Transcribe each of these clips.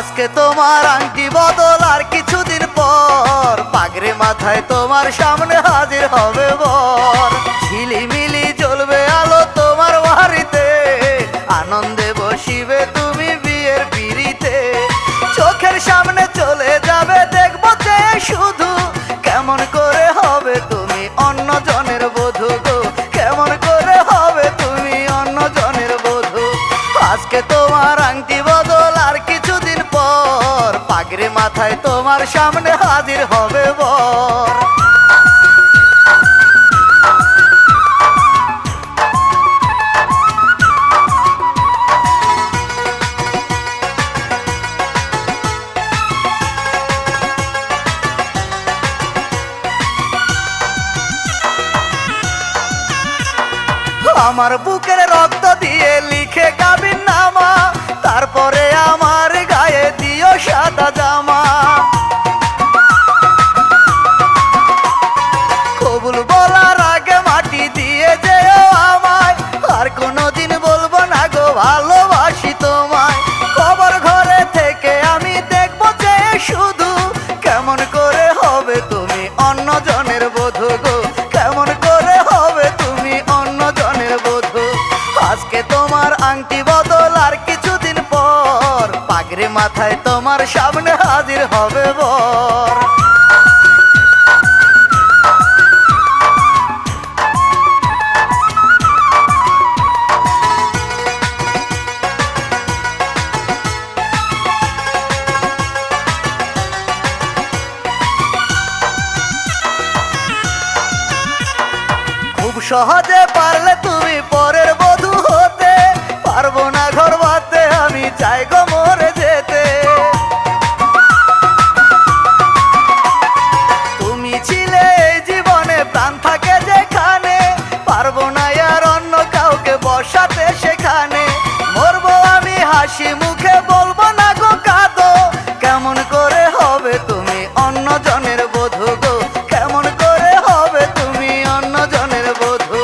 আজকে তোমার আংটি বদল আর কিছুদিন পর পাগড়ি মাথায় তোমার সামনে হাজির হবে বর। ঝিলিমিলি জ্বলবে আলো তোমার বাড়িতে, আনন্দে বসিবে তুমি বিয়ের পিড়িতে। চোখের সামনে চলে যাবে দেখবো যে শুধু, কেমন করে হবে তুমি অন্য জনের বধূ গো, কেমন করে হবে তুমি অন্য জনের বধূ। আজকে তোমার আংটি বদল আর কিছুদিন পর পাগড়ি মাথায় তোমার সামনে হাজির হবে বর। আমার বুকের রক্ত দিয়ে লিখে গাবিন নামা, তারপরে আমার গায়ে দিও সাদা জামা। কবুল বলার আগে মাটি দিয়ে যেও আমায়, আর কোনোদিন বলবো না গো ভালোবাসি তোমায়। কবর ঘরে থেকে আমি দেখবো যে শুধু, কেমন করে হবে তুমি অন্য জনের বধূ গো, কেমন করে হবে তুমি অন্য জনের বধূ। আজকে তোমার আংটি বদল আর কিছুদিন পর পাগড়ি মাথায় তোমার সামনে হাজির হবে বর। খুব সহজে পারলে তুমি পরের বধূ হতে, পারবো না ঘর বাঁধতে আমি চাই গো মরে যেতে। তুমি ছিলে এই জীবনে প্রাণ থাকে যেখানে, পারবো না আর অন্য কাউকে বসাতে সেখানে। মরবো আমি হাসি মুখে বলবো না গো কাঁদো, কেমন করে হবে তুমি অন্য জনের বধূ গো, কেমন করে হবে তুমি অন্য জনের বধূ।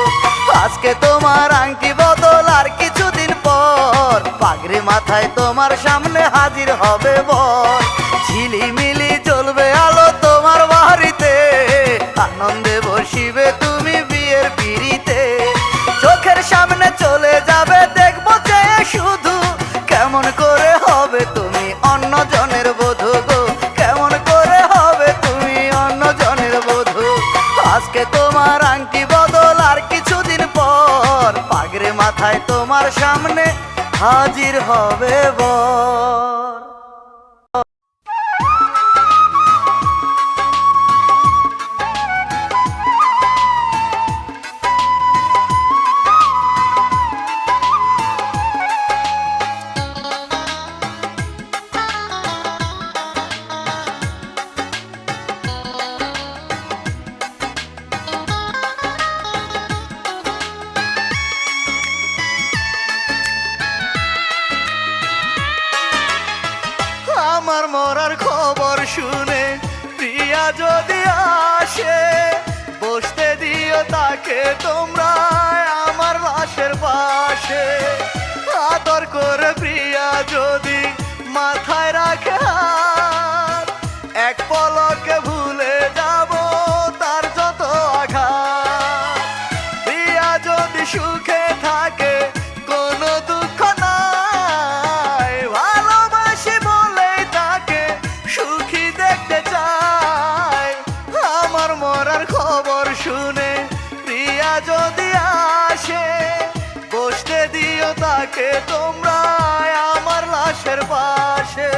আজকে তোমার আংটি বদল আর কিছুদিন পর পাগড়ি মাথায় তোমার সামনে হাজির হবে বর। ঝিলিমিলি জ্বলবে আলো তোমার বাড়িতে, আনন্দে বসিবে তুমি বিয়ের পিড়িতে। চোখের সামনে চলে যাবে দেখবো যে শুধু, কেমন করে হবে তুমি অন্য জনের বধূ গো, কেমন করে হবে তুমি অন্য জনের বধূ। আজকে তোমার আংটি বদল আর কিছুদিন পর পাগড়ি মাথায় তোমার সামনে হাজির হবে বর। আমার মরার খবর শুনে প্রিয়া যদি আসে, বসতে দিও তাকে তোমরা আমার লাশের পাশে। আদর করে প্রিয়া যদি মাথায় রাখে হাত, এক পলকে ভুলে যাব তার যত আঘাত। প্রিয়া যদি সুখে থাকে কোনো দুঃখ নাই, ভালোবাসি বলেই তাকে সুখী দেখতে চাই। আমার মরার খবর শুনে প্রিয়া যদি আসে, বসতে দিও তাকে তোমরা আমার লাশের পাশে।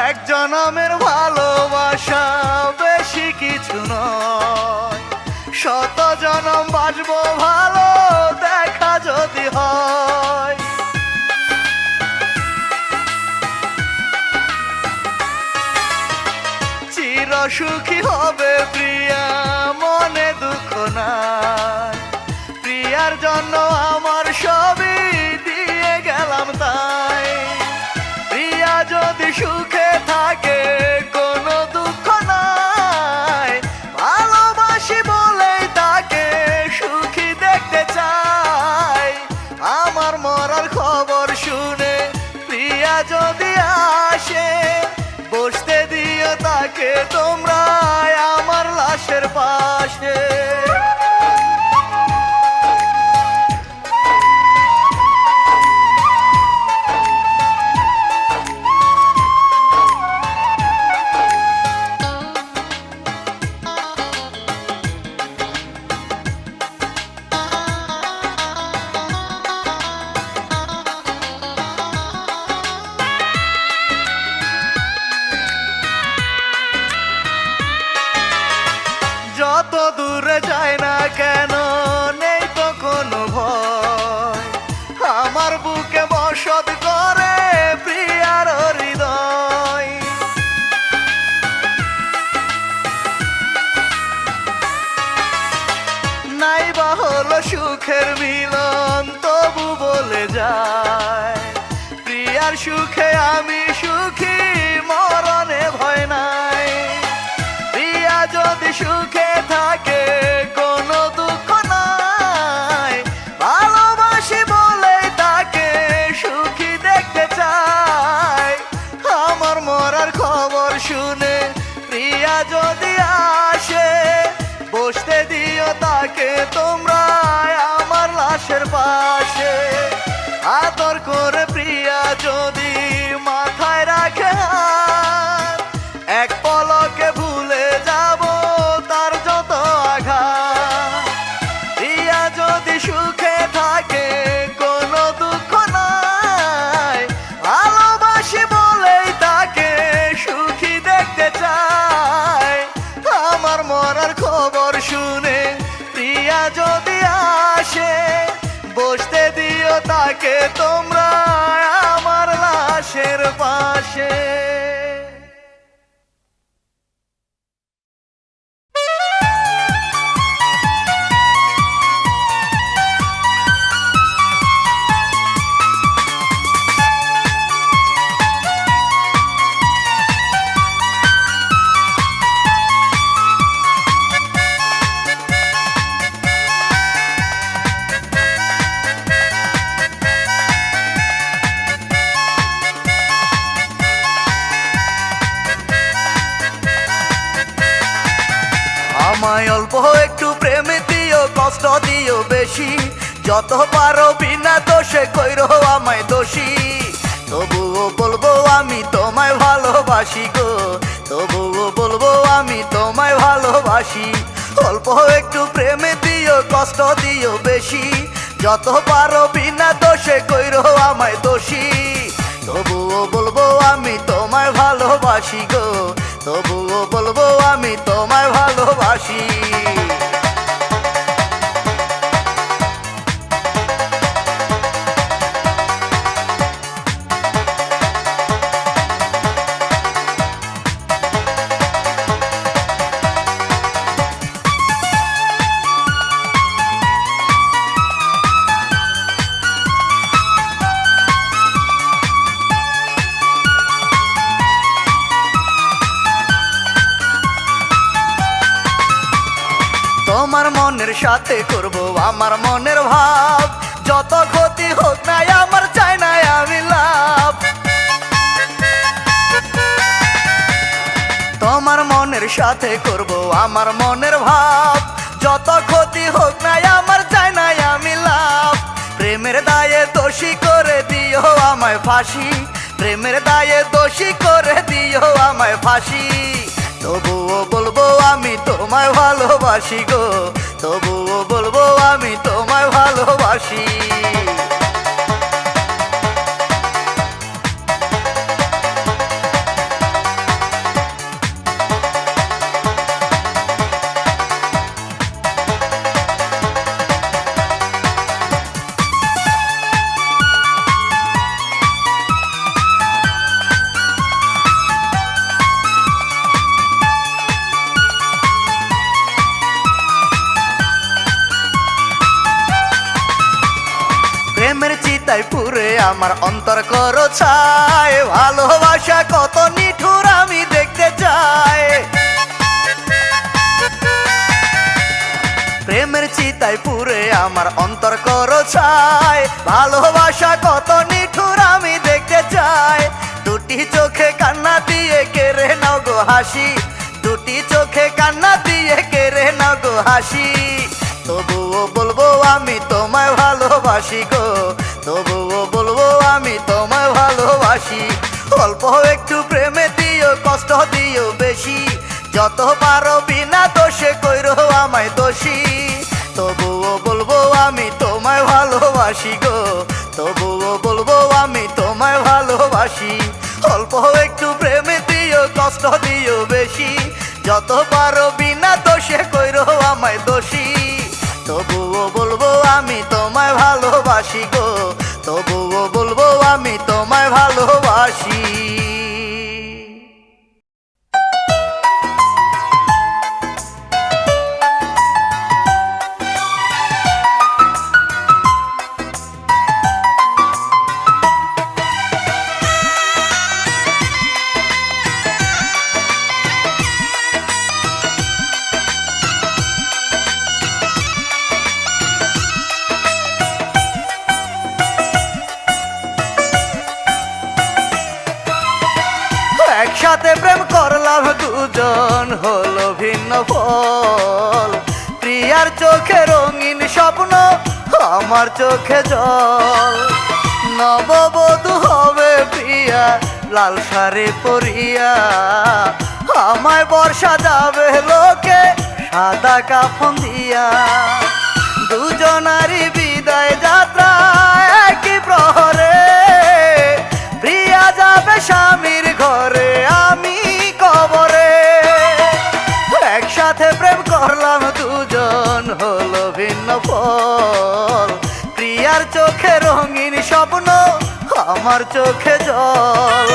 এক জনমের ভালোবাসা বেশি কিছু নয়, শত জনম বাঁচবো ভালো দেখা যদি হয়। সুখী হবে প্রিয়া, মনে দুঃখ নাই। প্রিয়ার জন্য আমার সবই দিয়ে গেলাম তাই। প্রিয়া যদি সুখে থাকে কোনো দুঃখ নাই, ভালোবাসি বলেই তাকে সুখী দেখতে চাই। আমার মরার খবর শুনে প্রিয়া যদি আসে, বসতে দিও তাকে তোমরা আমার লাশের পাশে। যত দূরে যায় না কেন নেই তো কোনো ভয়, আমার বুকে বসত করে প্রিয়ার হৃদয়। নাই বা হলো সুখের মিলন তবু বলে যায়, প্রিয়ার সুখে আমি সুখী, মরণে ভয় নাই। প্রিয়া যদি সুখে থাকে কোনো দুঃখ নাই, ভালোবাসি বলে তাকে সুখী দেখতে চাই। আমার মরার খবর শুনে প্রিয়া যদি আসে, বসতে দিও তাকে তোমরা আমার লাশের পাশে। আদর করে প্রিয়া যদি মাথায় রাখে হাত, এক পলকে ভুলে যাব তার যত আঘাত। প্রিয়া যদি সুখে থাকে কোনো দুঃখ নাই, ভালোবাসি বলেই তাকে সুখী দেখতে চাই। আমার মরার খবর শুনে প্রিয়া যদি আসে, বসতে দিও তাকে তোমরা আমার লাশের পাশে। আমায় অল্প একটু প্রেম দিও, কষ্ট দিও বেশি, যত পারো বিনা দোষে কইরো আমায় দোষী। তবুও বলবো আমি তোমায় ভালোবাসি গো, তবুও বলবো আমি তোমায় ভালোবাসি। অল্প একটু প্রেম দিও, কষ্ট দিও বেশি, যত পারো বিনা দোষে কইরো আমায় দোষী। তবুও বলবো আমি তোমায় ভালোবাসি গো, তবুও বলবো আমি তোমায় ভালোবাসি। তোমার মনের সাথে করব আমার মনের ভাব, যত ক্ষতি হোক না আমার চাই না আমি লাভ। তোমার মনের সাথে করব আমার মনের ভাব, যত ক্ষতি হোক না আমার চাই না আমি লাভ। প্রেমের দায়ে দোষী করে দিও আমায় ফাঁসি, প্রেমের দায়ে দোষী করে দিও আমায় ফাঁসি। তবুও বলবো আমি তোমায় ভালোবাসি গো, তবুও বলবো আমি তোমায় ভালোবাসি। পুরে আমার অন্তর করো ছাই, ভালোবাসা কত নিঠুর আমি দেখতে চাই। প্রেমের চিতায় পুরে আমার অন্তর করো ছাই, ভালোবাসা কত নিঠুর আমি দেখতে চাই। দুটি চোখে কান্না দিয়ে কেড়ে নাও গো হাসি, দুটি চোখে কান্না দিয়ে কেড়ে নাও গো হাসি। তবুও বলবো আমি তোমায় ভালোবাসি গো, তবুও বলবো আমি তোমায় ভালোবাসি। অল্প একটু প্রেমে দিও, কষ্ট দিও বেশি, যত পারো বিনা দোষে কইরো আমায় দোষী। তবুও বলবো আমি তোমায় ভালোবাসি গো, তবুও বলবো আমি তোমায় ভালোবাসি। অল্প একটু প্রেমে দিও, কষ্ট দিও বেশি, যত পারো বিনা দোষে কইরো আমায় দোষী। তবুও বলবো আমি তোমায় ভালোবাসি গো, তবুও বলবো আমি তোমায় ভালোবাসি। একসাথে প্রেম করলাম দুজন, হলো ভিন্ন ফল। প্রিয়ার চোখে রঙিন স্বপ্ন, আমার চোখে জল। নববধূ হবে প্রিয়া লাল শাড়ি পরিয়া, আমায় বর্ষা যাবে লোকে সাদা কাফন দিয়া। দুজনারই বিদায় যাত্রা একই প্রহরে, প্রিয়া যাবে স্বামীর ঘরে, আমি কবরে। একসাথে প্রেম করলাম দুজন, হলো ভিন্ন ফল। প্রিয়ার চোখে রঙিন স্বপ্ন, আমার চোখে জল।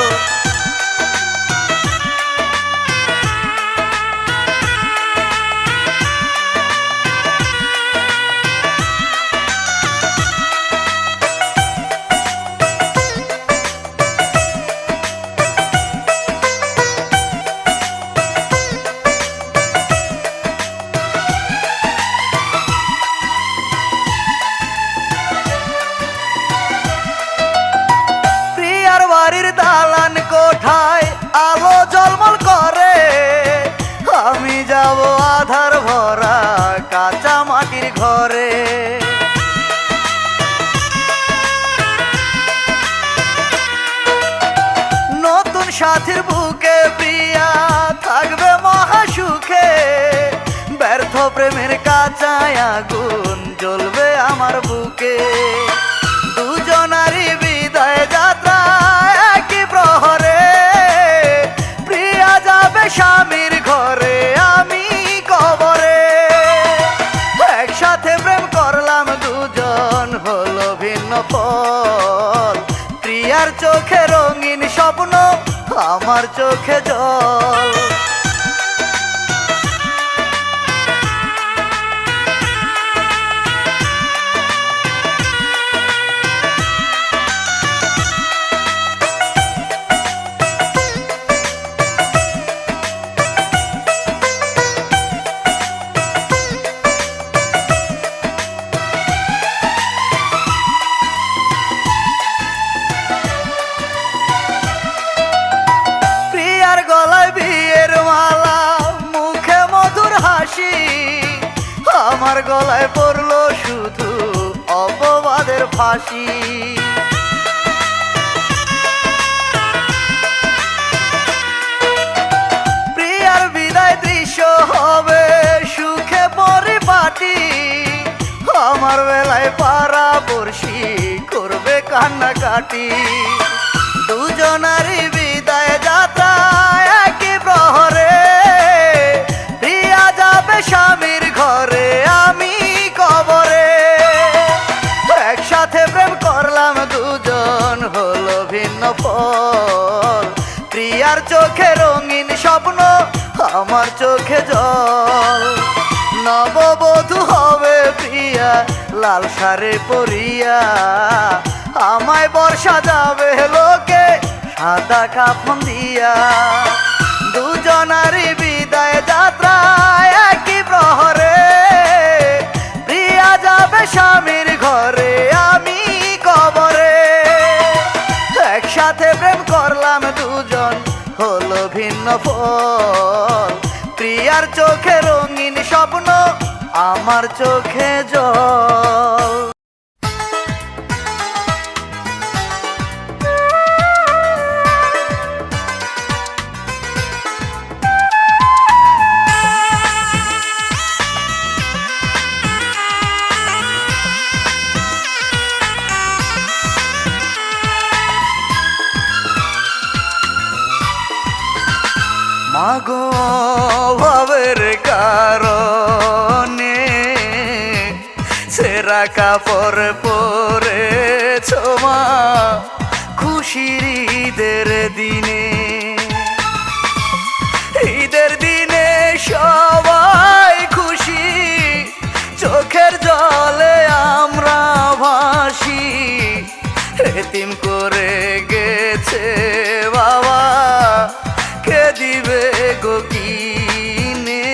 দালান কোঠায় আলো ঝলমল করে, আমি যাব আধার ভরা কাঁচা মাটির ঘরে। নতুন সাথীর বুকে প্রিয়া থাকবে মহাসুখে, ব্যর্থ প্রেমের কাঁচা আগুন জ্বলবে আমার বুকে। দুজনারই বিদায় যাত্রা একই প্রহরে, প্রিয়া যাবে স্বামীর ঘরে, আমি কবরে। একসাথে প্রেম করলাম দুজন, হলো ভিন্ন ফল। প্রিয়ার চোখে রঙিন স্বপ্ন, আমার চোখে জল। আমার গলায় পড়লো শুধু অপবাদের ফাঁসি। প্রিয়ার বিদায় দৃশ্য হবে সুখে পরিপাটি, আমার বেলায় পাড়া পড়শি করবে কান্নাকাটি। দুজনারই বিদায় যাত্রা একই প্রহরে, প্রিয়া যাবে স্বামীর ঘরে, আমি কবরে। একসাথে প্রেম করলাম দুজন, হলো ভিন্ন ফল। প্রিয়ার চোখে রঙিন স্বপ্ন, আমার চোখে জল। নববধূ হবে প্রিয়া লাল শাড়ি পরিয়া আমায় বর্ষা যাবে লোকে সাদা কাফন দিয়া দুজনারই বিদায় যাত্রা একই প্রহরে প্রিয়া যাবে স্বামীর ঘরে আমি কবরে একসাথে প্রেম করলাম দুজন হলো ভিন্ন ফল প্রিয়ার চোখে রঙিন স্বপ্ন আমার চোখে জল মাগো ভাবের কারণে সেরা কাপড় পরেছ মা খুশির ঈদের দিনে ঈদের দিনে সবাই খুশি চোখের জলে আমরা ভাসি এতিম করে গেছে বাবা কে দিবে গো কিনে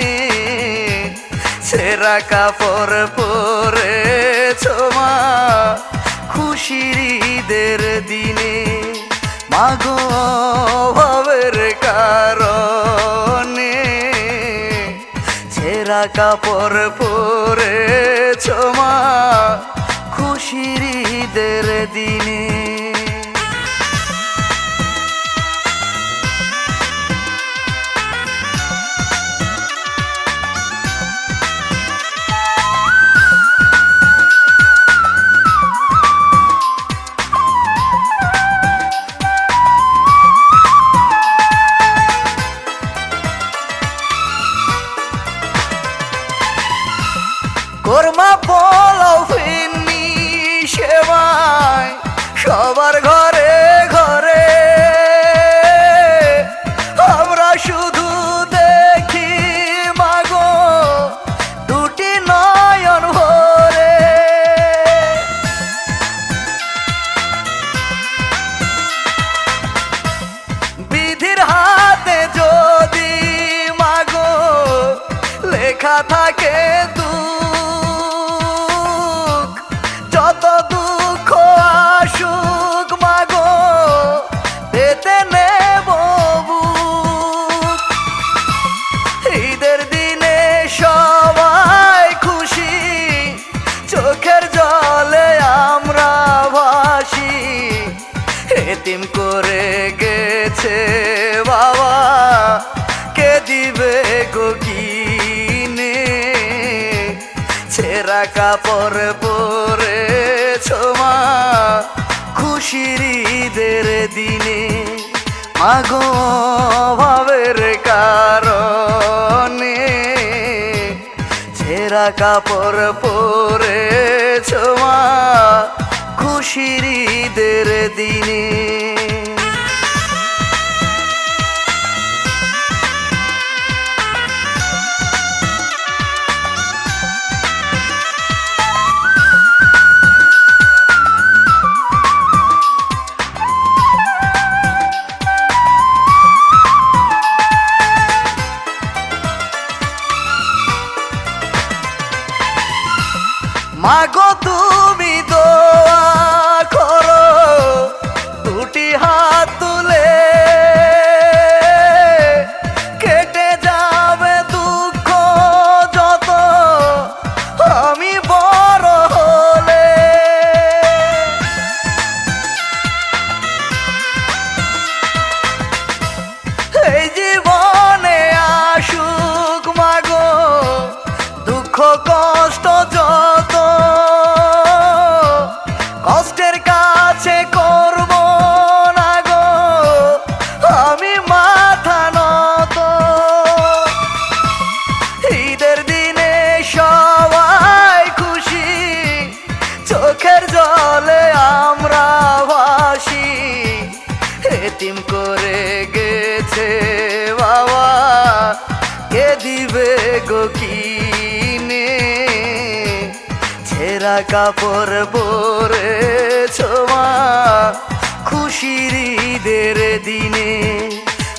সেরা কাপড় পরেছ মা খুশির ঈদের দিনে মাগো ভাবের কারণে সেরা কাপড় পরেছ মা খুশির ঈদের দিনে কোরমা পোলাও ফিন্নি সেবায় সবার ঘরে ঘরে আমরা শুধু দেখি মাগো দুটি নয়ন ভরে বিধির হাতে যদি মাগো লেখা থাকে যত দুঃখ আসুক মাগো পেতে নেব ঈদের দিনে সবাই খুশি চোখের জলে আমরা ভাসি এতিম করে গেছে বাবা কে দিবে গো কিনে ছেঁড়া কাপড় পরেছ মা খুশির ঈদের দিনে মাগো ভাবের কারণে ছেঁড়া কাপড় পরেছ মা খুশির ঈদের দিনে মাগো তুমি দোয়া করো দুটি হাত তুলে কেটে যাবে দুঃখ যত আমি বড় হলে এই জীবনে আসুক মাগো দুঃখ কষ্ট যত কষ্টের কাছে করব না গো আমি মাথা নত ঈদের দিনে সবাই খুশি চোখের জলে আমরা ভাসি এতিম করে গেছে বাবা কে দিবে গো কিনে ছেঁড়া কাপড় পরেছ মা খুশির ঈদের দিনে,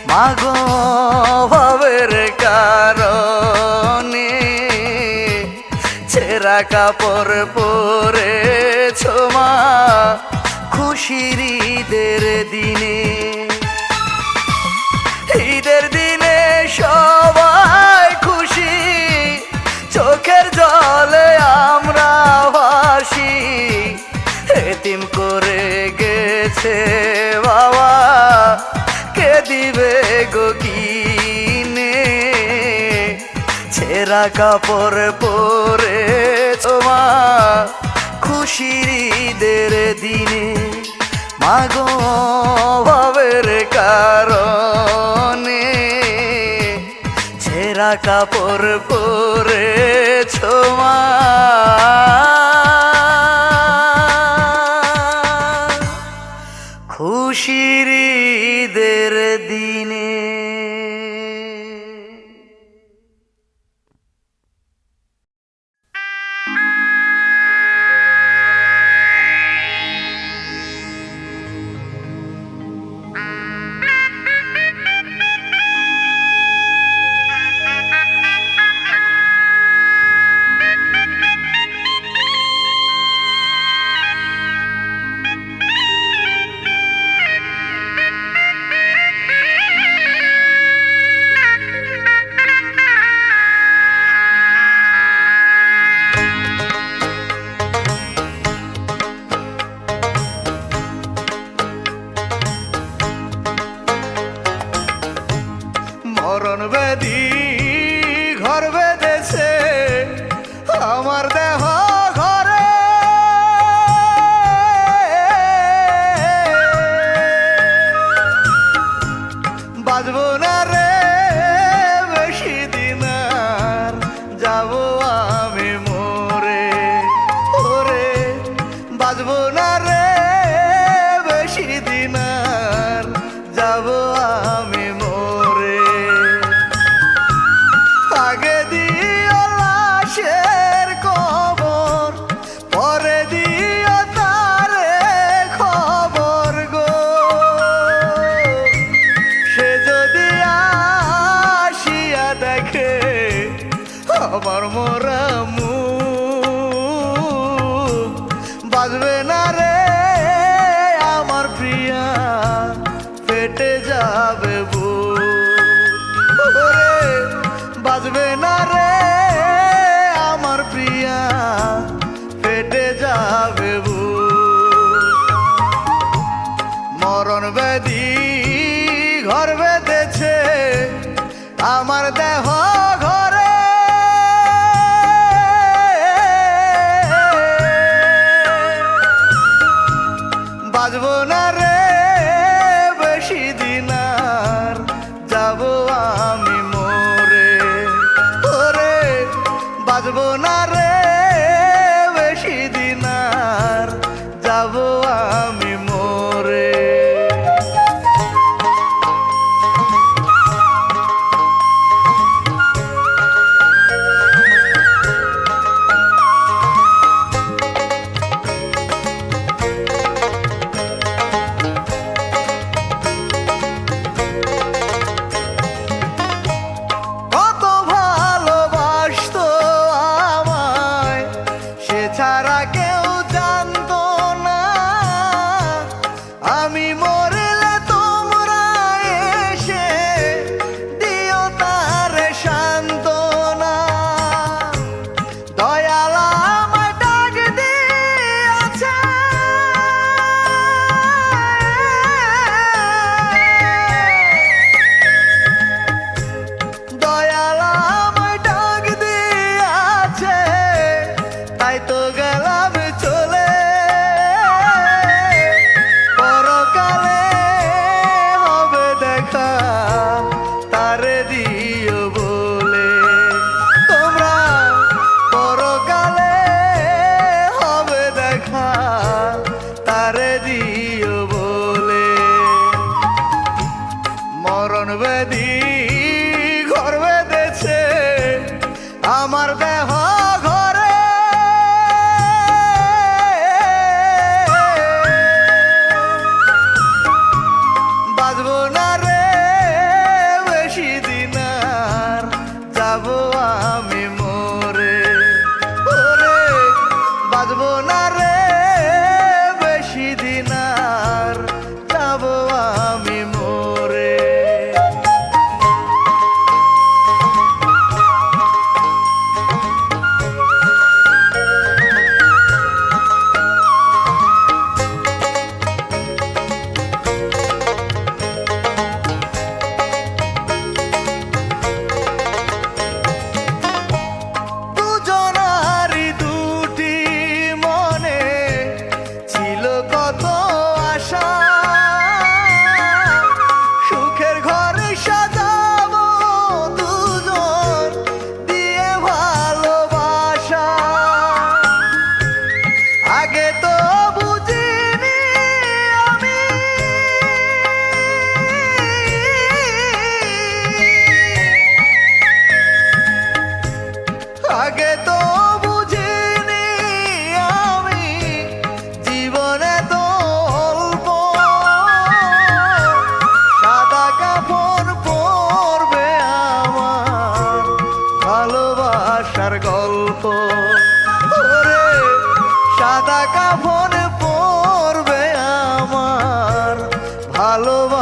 মাগো ভাবের কারণে ছেঁড়া কাপড় পরেছ মা খুশির ঈদের দিনে। ঈদের দিনে সবাই খুশি, চোখের জলে আমরা ভাসি, এতিম করে গেছে বাবা কে দিবে গো কিনে। ছেঁড়া কাপড় পরেছ মা খুশির ঈদের দিনে, মাগো ভাবের কারণে ছেঁড়া কাপড় পরেছ মা। খুশির ঈদের দিনে। মরণ ব্যাধি ঘর বেঁধেছে আমার দেহ ঘরে, বাজবো না রে বেশি দিন আর, যাবো আমি মরে। ওরে বাজবো না রে বেশি দিন আর, যাবো আমি মরে। আগে দিও লাশের কবর, পরে দিও তারে খবর গো। সে যদি আসিয়া দেখে আমার মরা মুখ, বাজবে না রে আমার প্রিয়া ফেটে যাবে বুক। ওরে বাজবে না রে আমার প্রিয়া ফেটে যাবে বুক। মরণ ব্যাধি ঘর বেঁধেছে আমার দেহ ঘরে, বাজবো না রে বেশি দিন আর, যাবো আমি মরে। ওরে বাজবো না রে বেশি দিন আর, যাবো আমি মরে। কত ভালোবাসতো আমায়, সে ছাড়া কেউ জানতো না। আমি মরলে তোমরা এসে দিও তারে সান্ত্বনা। দয়াল আমায় ডাক দিয়েছে, দয়াল আমায় ডাক দিয়েছে, তাই তো গেলাম চলে। পরকালে হবে দেখা তারে দিও বলে, তোমরা পরকালে হবে দেখা তারে দিও বলে। মরণ ব্যাধি ঘর বেঁধেছে আমার দেহ ঘরে,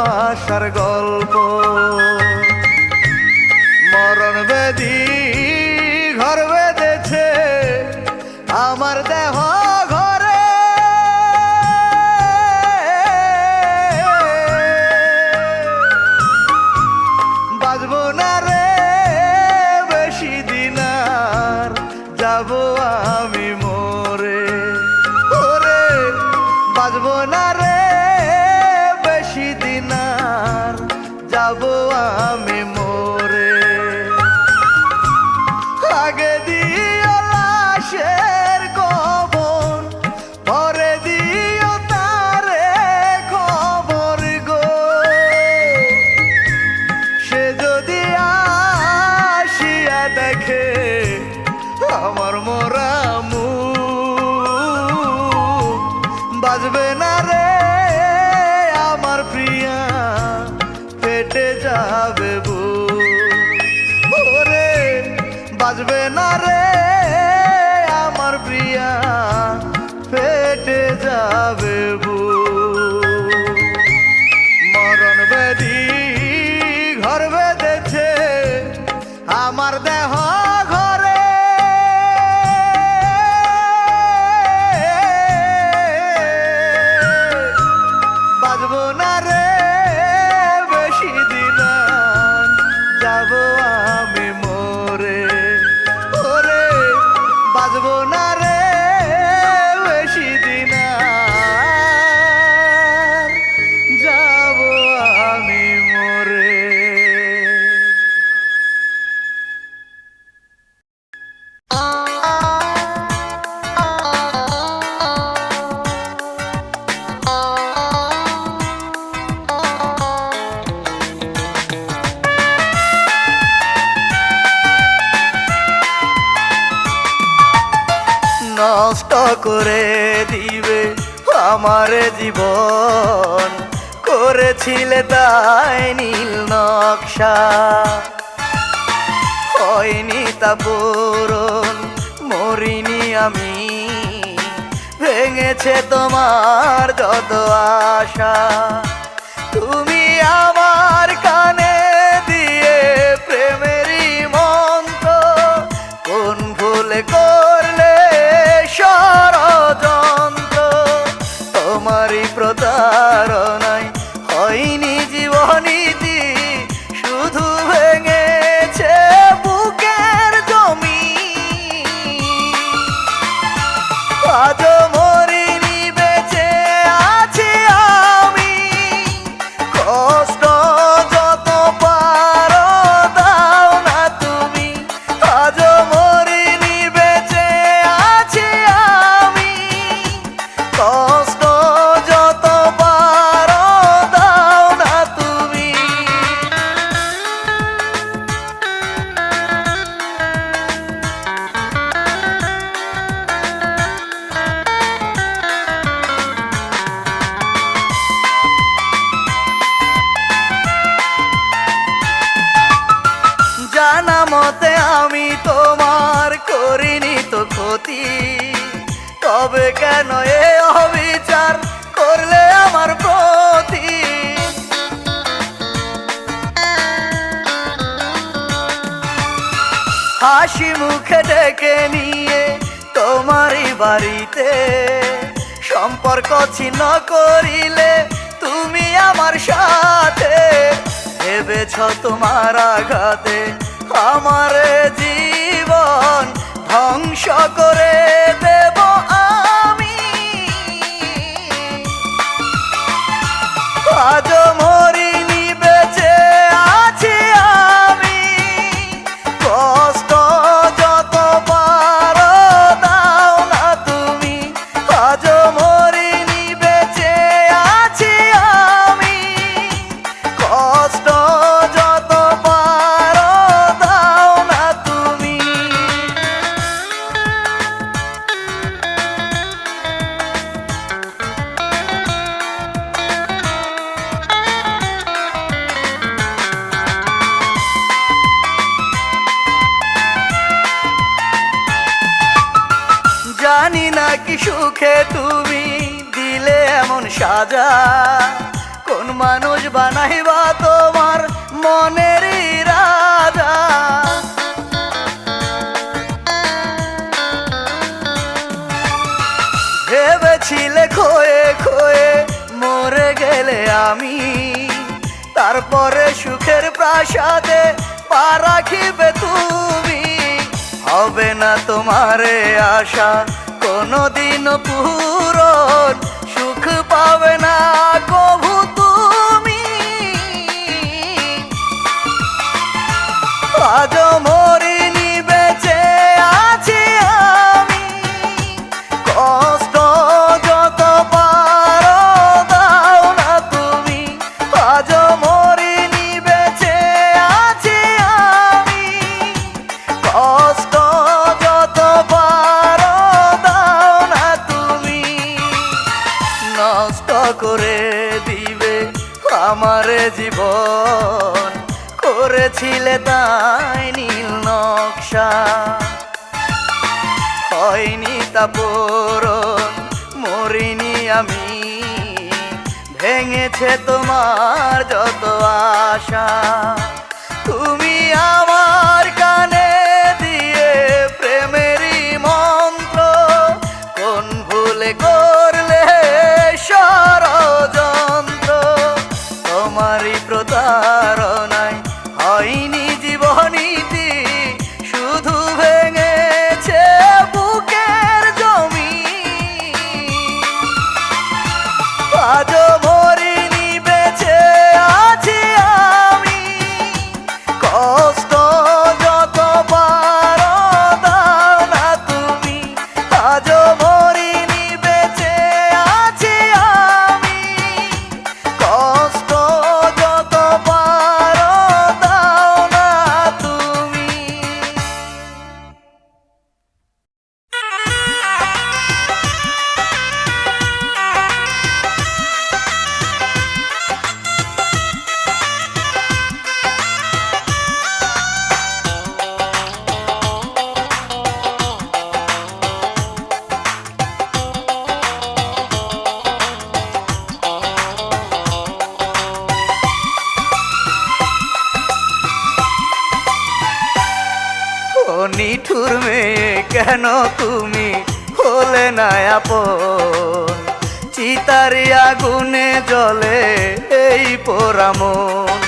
ভালোবাসার গল্প। মরণ বেদি ঘর বেঁধেছে আমার দেহ ঘরে, বাঁচব না রে বেশি দিন আর, যাব আমি মরে। ওরে বাঁচব না রে বেশি দিন আর, যাব আমি মরে। আগে দিও লাশের কবর, পরে দিও তারে খবর গো। সে যদি আসিয়া দেখে আমার মরা মুখ, বাজবে না রে আমার প্রিয়া, ফেটে যাবে বুক। ওরে বাজবে না রে আমার প্রিয়া, ফেটে যাবে বুক। মরণ বেদি ঘর বেঁধেছে আমার দেহ ঘরে, বাজব না রে বেশি দিন আর, যাব আমি মরে। ওরে বাজব না রে বেশি দিন আর, যাব আমি মরে। নষ্ট করে দিবে আমার জীবন, করেছিলে তাই নীল নকশা, হয়নি তা পূরণ, মরিনি আমি, ভেঙেছে তোমার যত আশা। তুমি আমার কানে দিয়ে প্রেমেরই মন্ত্র, কোন ভুলে করলে ষড়যন্ত্র। তোমারই প্রতারণায় হয়নি জীবনীতি, শুধু ভেঙেছে বুকের জমি। আজ মরিনি বেঁচে আছি আমি, কষ্ট যত পারো দাও না তুমি। আজ মরিনি বেঁচে আছি আমি, কষ্ট যত পারো দাও না তুমি। জানা মতে আমি তোমার করিনি তো ক্ষতি, তবে কেন এ অবিচার করলে আমার প্রতি। হাসি মুখে ডেকে নিয়ে তোমারই বাড়িতে, সম্পর্ক ছিন্ন করিলে তুমি আমার সাথে। ভেবেছ তোমার আঘাতে আমার জীবন ধ্বংস করে দেব আমি। আজ মরিনি বেঁচে আছি আমি, কষ্ট যত পারো দাও না তুমি। আজ মরিনি বেঁচে আছি আমি, কষ্ট যত পারো দাও না তুমি। জানি না কি সুখে তুমি দিলে এমন সাজা, কোন মানুষ বানাইবা তোমার মনের রাজা। ভেবেছিলে খয়ে খয়ে মরে গেলে আমি, তারপরে সুখের প্রাসাদে পা রাখিবে তুমি। হবে না তোমারে আশা কোনদিন পূরণ, সুখ পাবে না কভু তুমি। আজ মরিনি বেঁচে আছি আমি, কষ্ট যত পারো দাও না তুমি। আজ মরিনি বেঁচে আছি আমি, কষ্ট যত পারো দাও না তুমি। নষ্ট করে দিবে আমার জীবন, করেছিলে তাই নীল নকশা। হয়নি তা পূরণ, মরিনি আমি, ভেঙেছে তোমার যত আশা। তুমি আমার কানে দিয়ে প্রেমেরই মন্ত্র, কোন ভুলে করলে ষড়যন্ত্র। তোমারই প্রতারণায় হয়নি জীবনীতি, শুধু ভেঙেছে বুকের জমি। আজ মরিনি বেঁচে আছি আমি, কষ্ট যত পারো দাও না তুমি। আজ মরিনি বেঁচে আছি আমি, কষ্ট যত পারো দাও না তুমি। ও নিঠুর মেয়ে কেন তুমি হলে না আপন, চিতারি আগুনে জ্বলে এই পোড়া মন।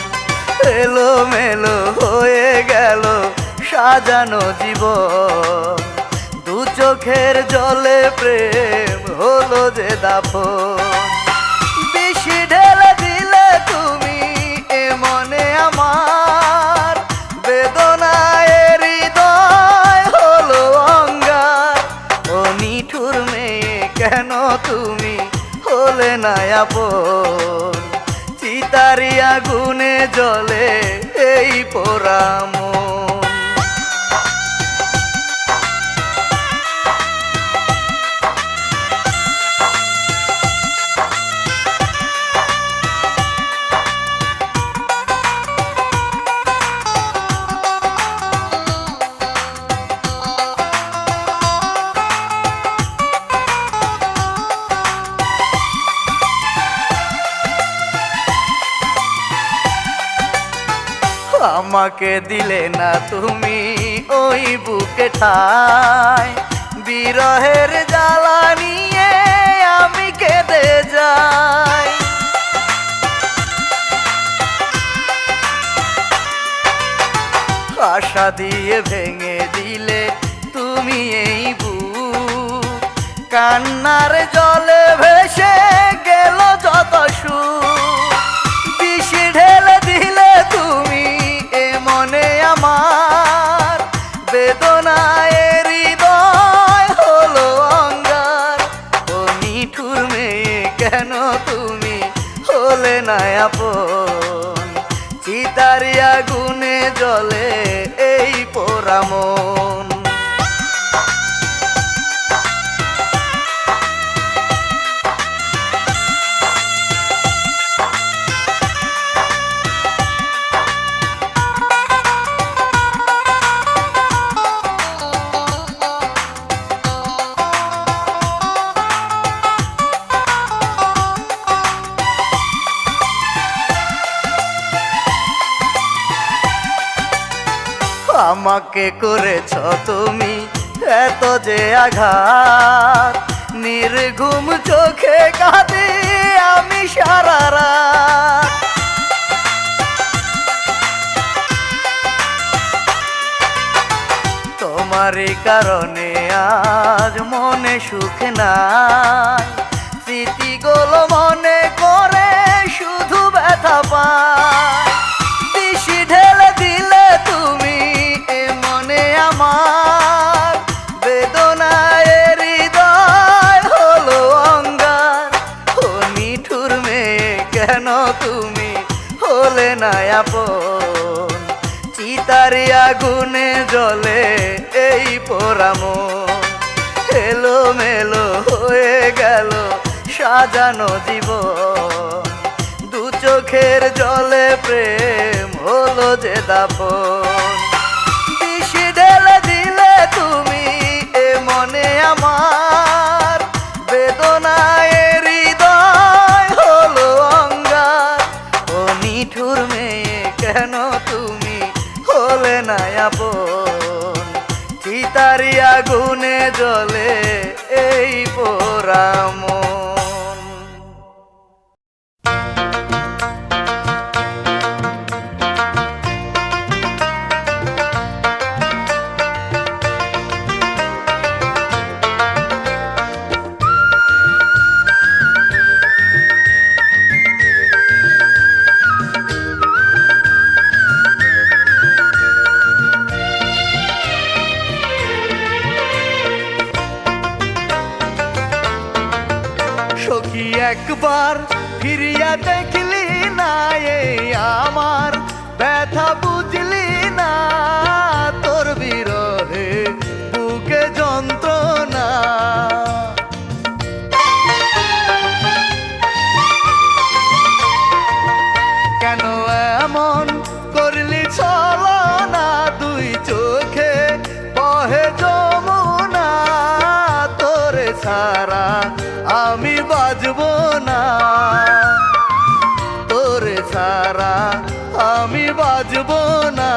এলো মেলো হয়ে গেল সাজানো জীবন, দু চোখের জলে প্রেম হলো যে দাফন। বেশি ঢেলে দিলে তুমি এ মনে আমার, বেদনায় হৃদয় হলো অঙ্গার। ও নিঠুর মেয়ে কেন তুমি হলে না আপন, চিতারি আগুনে জ্বলে এই পোড়া মন। আমাকে দিলে না তুমি ওই বুকে ঠাই, বিরহের জ্বালা নিয়ে আমি কেঁদে যাই। আশা দিয়ে ভেঙে দিলে তুমি এই বুক, কান্নার জলে ভেসে গেল যত সুখ। বিষ ঢেলে দিলে তুমি এ মনে আমার, বেদনায় হৃদয় হলো অঙ্গার। ও নিঠুর মেয়ে কেন তুমি হলে না আপন, চিতারি আগুনে জ্বলে এই পোড়া মন। আমাকে করেছ তুমি এত যে আঘাত, নির্ঘুম চোখে কাঁদি আমি সারা রাত। তোমারই কারণে আজ মনে সুখ নাই, স্মৃতিগুলো মনে করে শুধু ব্যথা পায়। দিশি ঢেলে দিলে তুমি এ মনে আমার, বেদনায় হৃদয় হলো অঙ্গার। ও নিঠুর মেয়ে কেন তুমি হলে না আপন, চিতারি আগুনে জ্বলে এই পোড়া মন। এলো মেলো হয়ে গেল সাজানো জীবন, দু চোখের জলে প্রেম হলো যে দাফন। দিশি ঢেলে দিলে তুমি এ মনে আমার, বেদনায় হৃদয় হলো অঙ্গার। ও নিঠুর মেয়ে কেন তুমি হলে না আপন, চিতারি আগুনে জ্বলে এই পোড়া মন। সখী একবার ফিরিয়া দেখলি না এই আমার ব্যথা বুঝলি না, তোর বিরহে বুকে যন্ত্রণা। কেন এমন করলি ছলনা, দুই চোখে বহে যমুনা, তোরে ছাড়া আমি বাজবো না, তোরে ছাড়া আমি বাজবো না।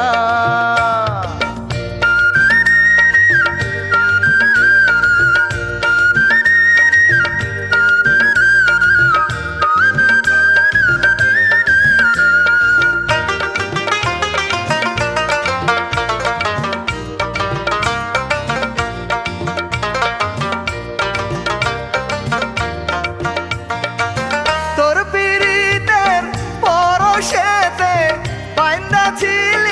তোর পিরিতের পরশেতে বাইন্দা ছিল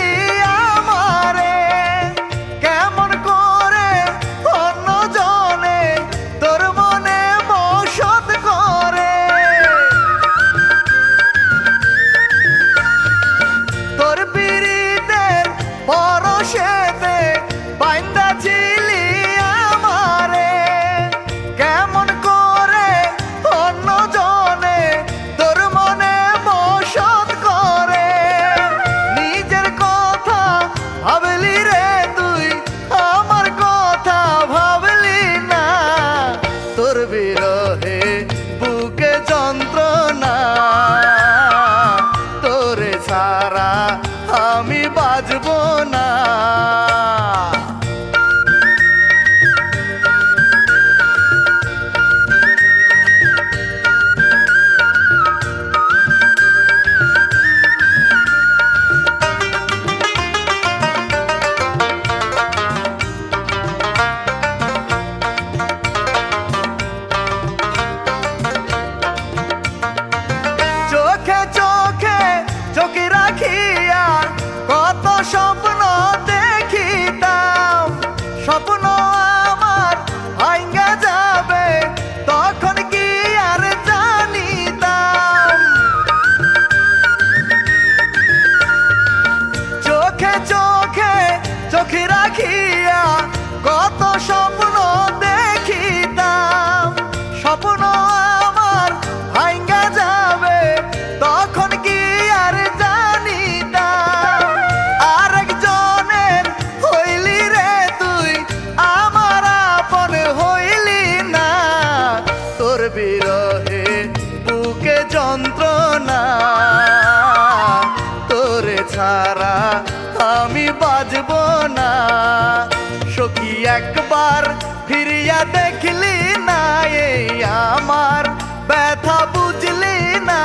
আমার ব্যথা বুঝলি না,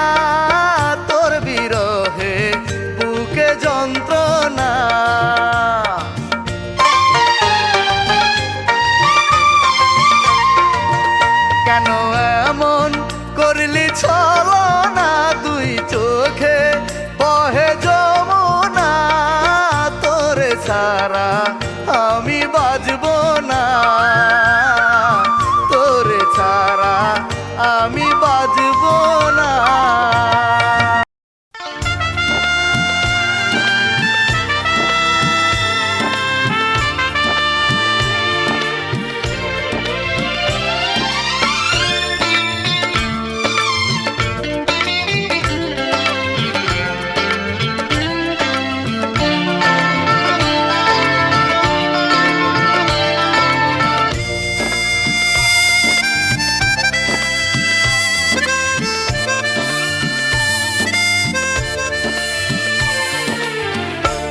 তোর বিরহে বুকে যন্ত্রণা। কেন এমন করলি ছলনা, দুই চোখে বহে যমুনা, তোরে ছাড়া আমি বাজব না, তোরে ছাড়া আমি বাজব না।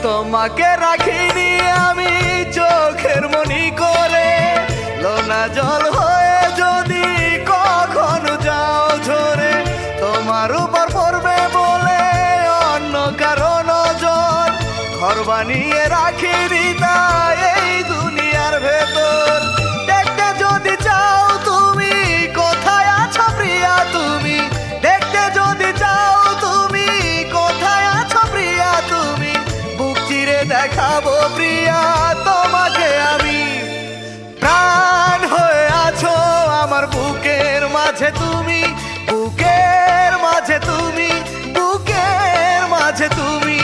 তোমাকে রাখিনি আমি চোখের মনি করে, লোনা জল হয়ে যদি কখনো যাও ঝরে, তোমার উপর পড়বে বলে অন্য কারো নজর, ঘর বানিয়ে রাখিনি তাই এই দুনিয়ার ভেতর। দেখতে যদি চাও তুমি কোথায় আছো প্রিয়া, তুমি দেখতে যদি চাও তুমি কোথায় আছো প্রিয়া, তুমি বুক চিরে দেখাবো প্রিয়া তোমাকে আমি। প্রাণ হয়ে আছো আমার বুকের মাঝে তুমি, বুকের মাঝে তুমি, বুকের মাঝে তুমি।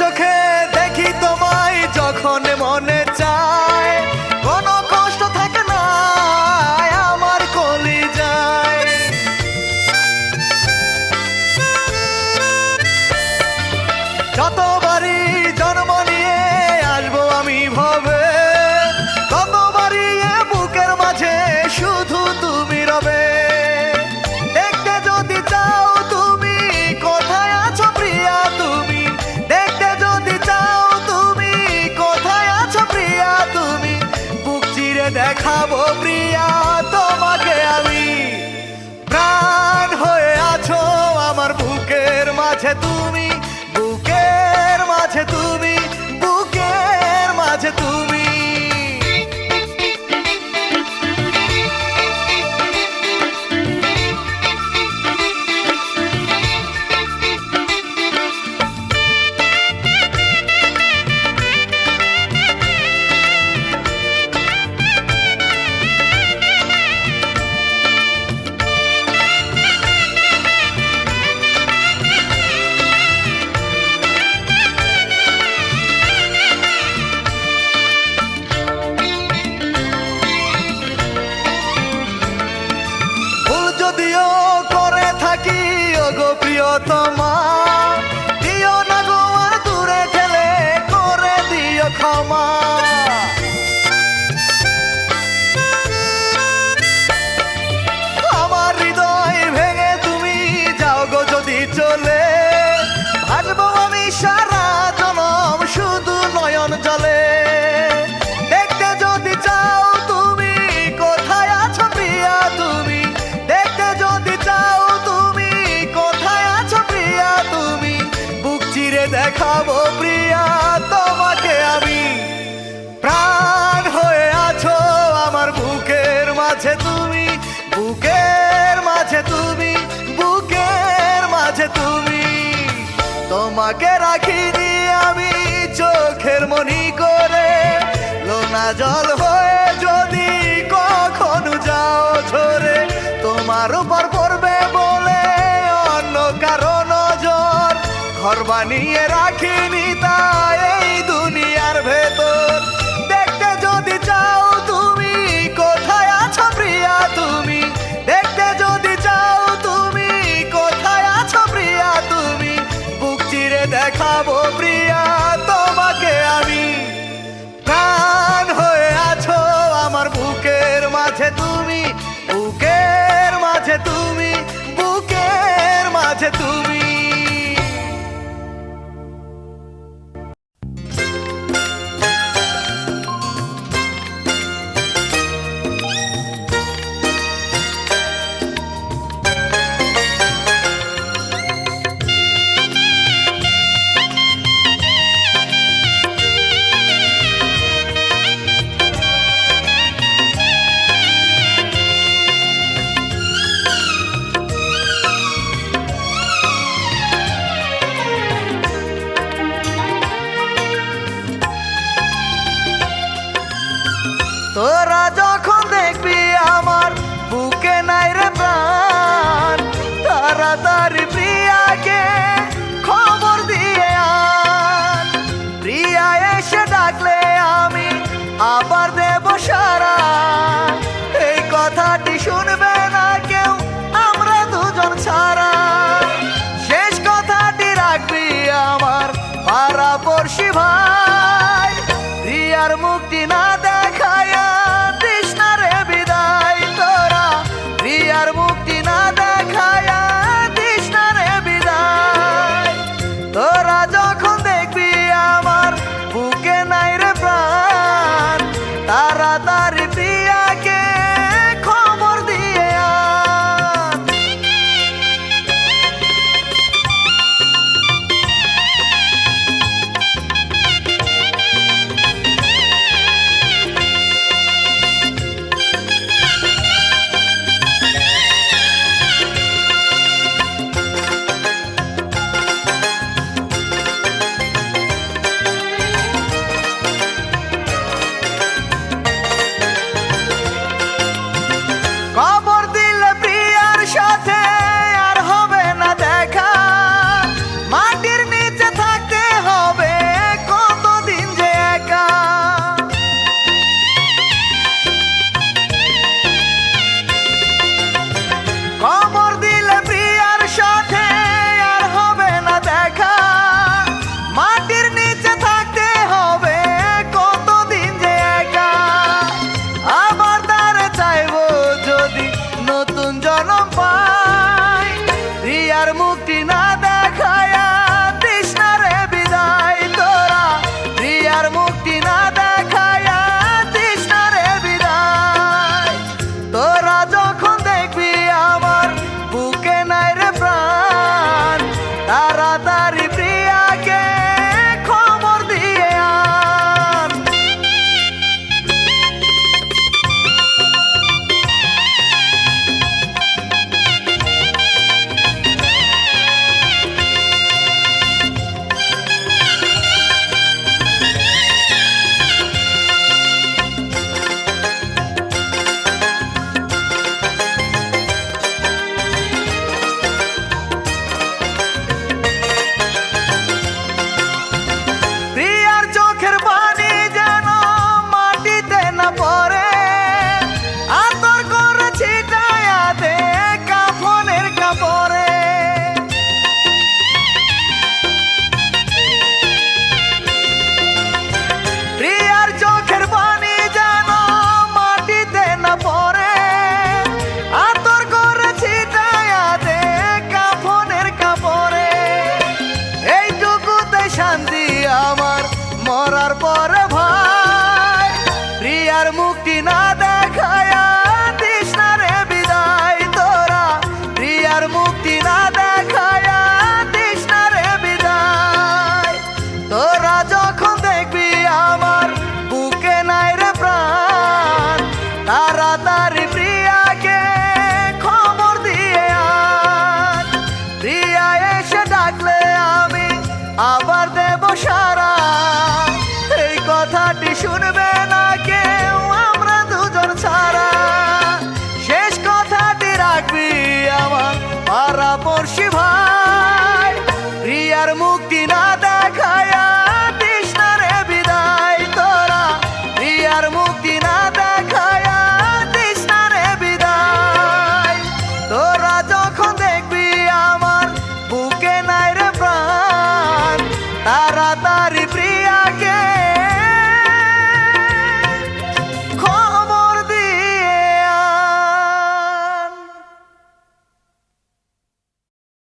চোখে দেখি তোমায় যখন মনে চায়, কোনো কষ্ট থাকে না আমার কলিজায়। যতবারই জন্ম নিয়ে আসবো আমি ভবে, ততবারই এ বুকের মাঝে শুধু তুমি রবে। দেখতে যদি চাও তুমি কোথায় আছো প্রিয়া, তুমি দেখতে যদি চাও তুমি কোথায় আছো প্রিয়া, তুমি বুক চিরে দেখাবো প্রিয়া তোমাকে আমি। প্রাণ হয়ে আছো আমার বুকের মাঝে তুমি, বুকের মাঝে তুমি, বুকের মাঝে তুমি। যদিও করে থাকি ওগো প্রিয়তমা, দিও না গো আর দূরে ঠেলে করে দিও ক্ষমা। আমার হৃদয় ভেঙে তুমি যাও গো যদি চলে, ভাসবো আমি সারা জনম শুধু নয়ন জলে। দেখতে যদি চাও তুমি কোথায় আছো প্রিয়া, তুমি দেখতে যদি চাও তুমি কোথায় আছো প্রিয়া, তুমি বুক চিরে দেখাবো প্রিয়া তোমাকে আমি। প্রাণ হয়ে আছো আমার বুকের মাঝে তুমি, বুকের মাঝে তুমি, বুকের মাঝে তুমি। তোমাকে রাখিনি আমি চোখের মনি করে, লোনা জল হয়ে যদি কখনো যাও ঝরে, তোমার উপর পড়বে বলে অন্য কারো নজর, ঘর বানিয়ে রাখিনি তাই এই দুনিয়ার ভেতর। মাটি শুনবে